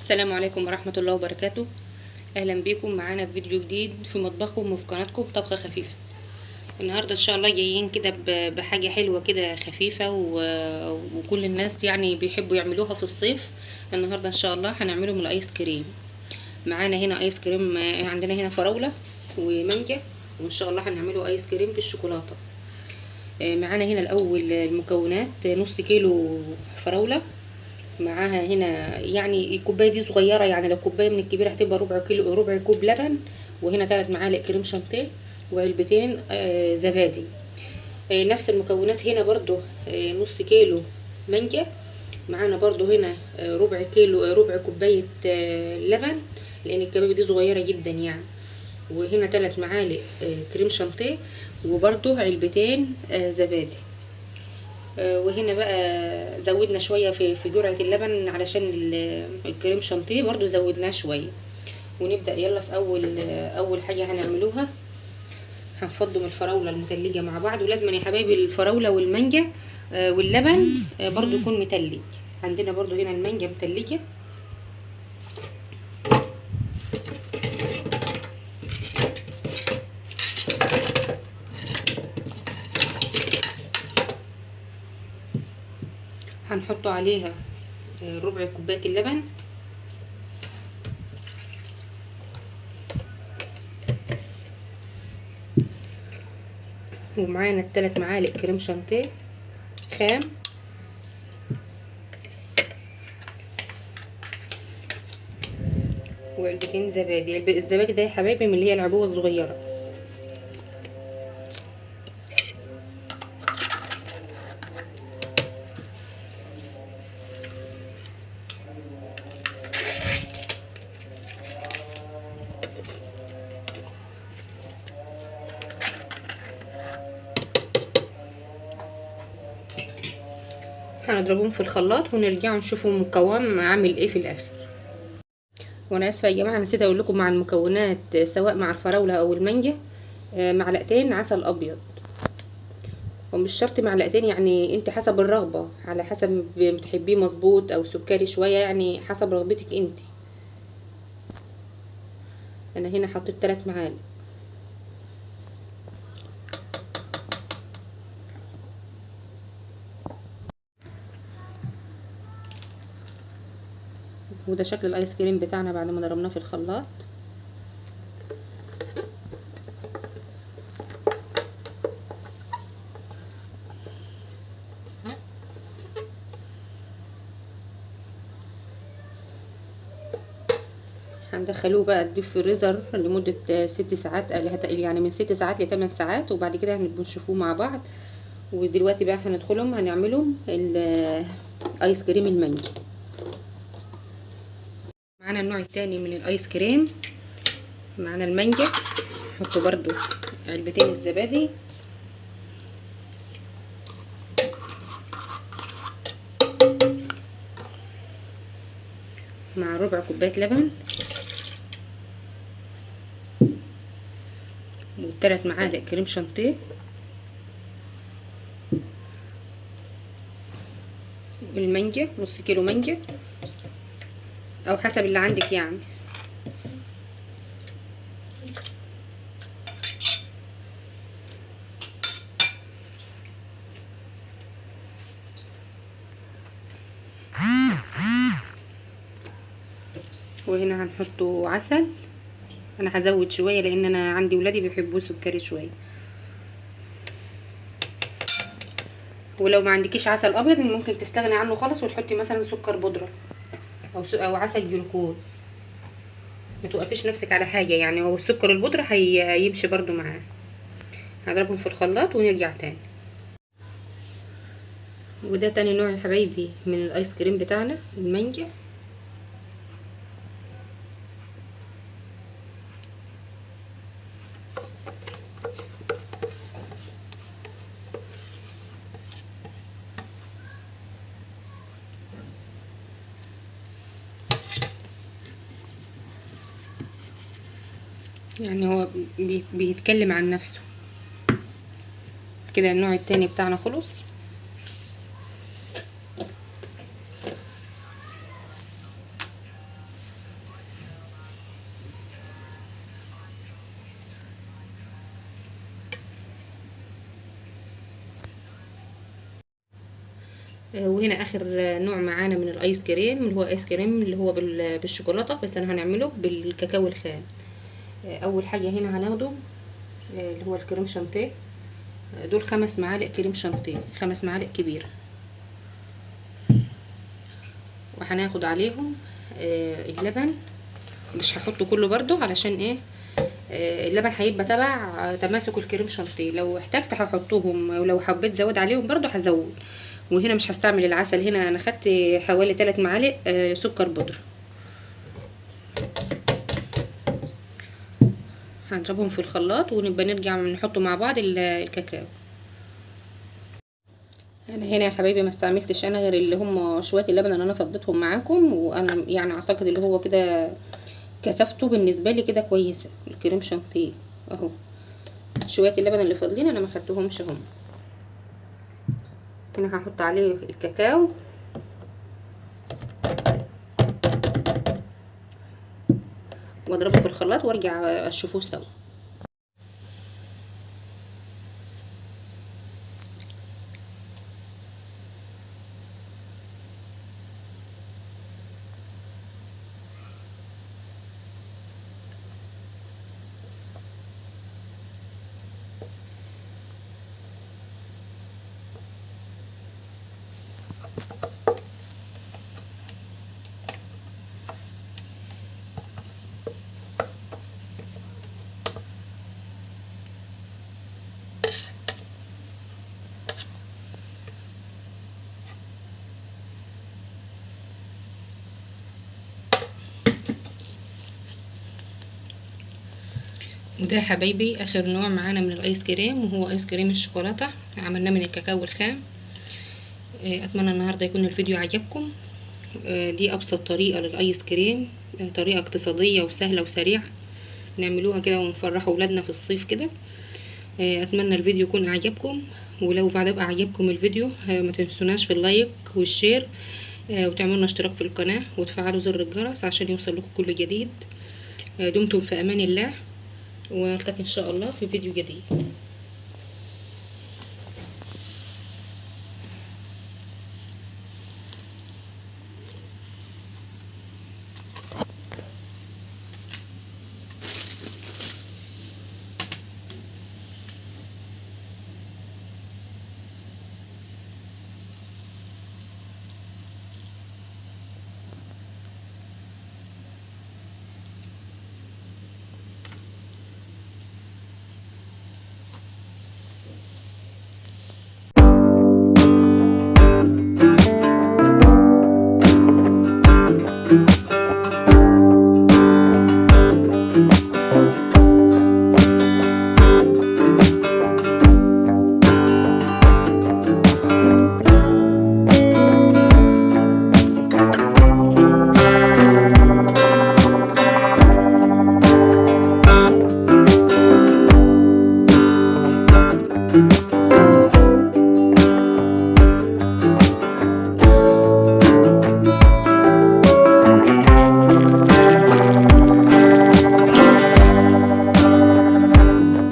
السلام عليكم ورحمة الله وبركاته. اهلا بيكم معانا في فيديو جديد في مطبخكم وفي قناتكم طبخة خفيفة. النهاردة ان شاء الله جايين كده بحاجة حلوة كده خفيفة وكل الناس يعني بيحبوا يعملوها في الصيف. النهاردة ان شاء الله هنعملهم الايس كريم. معانا هنا ايس كريم، عندنا هنا فراولة ومانجا، وان شاء الله هنعمله ايس كريم بالشوكولاتة. معانا هنا الاول المكونات: نص كيلو فراولة، معاها هنا يعني الكوبايه دي صغيره، يعني لو كوبايه من الكبيره هتبقى ربع كيلو، ربع كوب لبن، وهنا 3 معالق كريم شانتيه، وعلبتين زبادي. نفس المكونات هنا برضو. نص كيلو مانجا، معانا برضو هنا ربع كيلو، ربع كوبايه لبن، لان الكبابه دي صغيره جدا يعني. وهنا 3 معالق كريم شانتيه، وبرضو علبتين زبادي. وهنا بقى زودنا شوية في جرعة اللبن علشان الكريم شانتيه برضو زودناه شوية. ونبدأ يلا في أول حاجة هنعملوها. هنفضم الفراولة المتلجة مع بعض، ولازم يا حبايبي الفراولة والمانجا واللبن برضو يكون متلج. عندنا برضو هنا المانجا متلجة. هنحط عليها ربع كوباية اللبن، ومعانا 3 معالق كريم شانتيه خام، وعلبتين زبادي. الزبادي ده يا حبايبي من اللي هي العبوة الصغيرة. هنضربهم في الخلاط ونرجع نشوفوا القوام عامل ايه في الاخر. وانا اسفه يا جماعه، نسيت اقول لكم مع المكونات، سواء مع الفراوله او المانجا، معلقتين عسل ابيض. ومش شرط معلقتين، يعني انت حسب الرغبه، على حسب بتحبيه مظبوط او سكري شويه، يعني حسب رغبتك انت. انا هنا حطيت 3 معالق. وده شكل الايس كريم بتاعنا بعد ما ضربناه في الخلاط. هندخلوه بقى الديب فريزر لمدة 6 ساعات، يعني من 6 ساعات ل8 ساعات، وبعد كده هنشوفوه مع بعض. ودلوقتي بقى هندخلهم هنعملهم الايس كريم المانجا. معانا النوع التاني من الايس كريم، معانا المانجا. نحط برضو علبتين الزبادي، مع ربع كوباية لبن، و3 معالق كريم شانتيه، والمانجا نص كيلو مانجا او حسب اللي عندك يعني. وهنا هنحطه عسل. انا هزود شويه لان انا عندي ولادي بيحبوه سكري شويه. ولو ما عندكيش عسل ابيض ممكن تستغني عنه خالص وتحطي مثلا سكر بودره او عسل جلوكوز. ما توقفيش نفسك على حاجه يعني، هو السكر البودره هيمشي برضو معاه. هضربهم في الخلاط ونرجع تاني. وده تاني نوع يا حبايبي من الايس كريم بتاعنا، المانجا. يعني هو بيتكلم عن نفسه كده. النوع التاني بتاعنا خلص. وهنا اخر نوع معانا من الايس كريم، اللي هو ايس كريم اللي هو بالشوكولاته، بس انا هنعمله بالكاكاو الخام. اول حاجه هنا هناخده اللي هو الكريم شانتيه. دول 5 معالق كريم شانتيه، 5 معالق كبيره. وهناخد عليهم اللبن، مش هحطه كله برضو علشان ايه، اللبن هيبقى تبع تماسك الكريم شانتيه. لو احتجت هحطهم، ولو حبيت زود عليهم برضو هزود. وهنا مش هستعمل العسل، هنا انا خدت حوالي 3 معالق سكر بودرة. هنضربهم في الخلاط ونبقى نرجع نحطه مع بعض الكاكاو. انا هنا يا حبايبي ما استعملتش انا غير اللي هم شويه اللبن اللي انا فضيتهم معاكم، وانا يعني اعتقد اللي هو كده كثافته بالنسبه لي كده كويسه الكريم شانتيه اهو. شويه اللبن اللي فاضلين انا ما خدتهمش هم. هنا هحط عليه الكاكاو واضربه في الخلاط وارجع اشوفه سوا. وده يا حبايبي اخر نوع معانا من الايس كريم، وهو ايس كريم الشوكولاته، عملناه من الكاكاو الخام. اتمنى النهارده يكون الفيديو عجبكم. دي ابسط طريقه للايس كريم، طريقه اقتصاديه وسهله وسريعه، نعملوها كده ونفرحوا ولادنا في الصيف كده. اتمنى الفيديو يكون عجبكم، ولو بعد عجبكم الفيديو ما تنسوناش في اللايك والشير، وتعملوا اشتراك في القناه وتفعلوا زر الجرس عشان يوصل لكم كل جديد. دمتم في امان الله، ونلتقي ان شاء الله في فيديو جديد.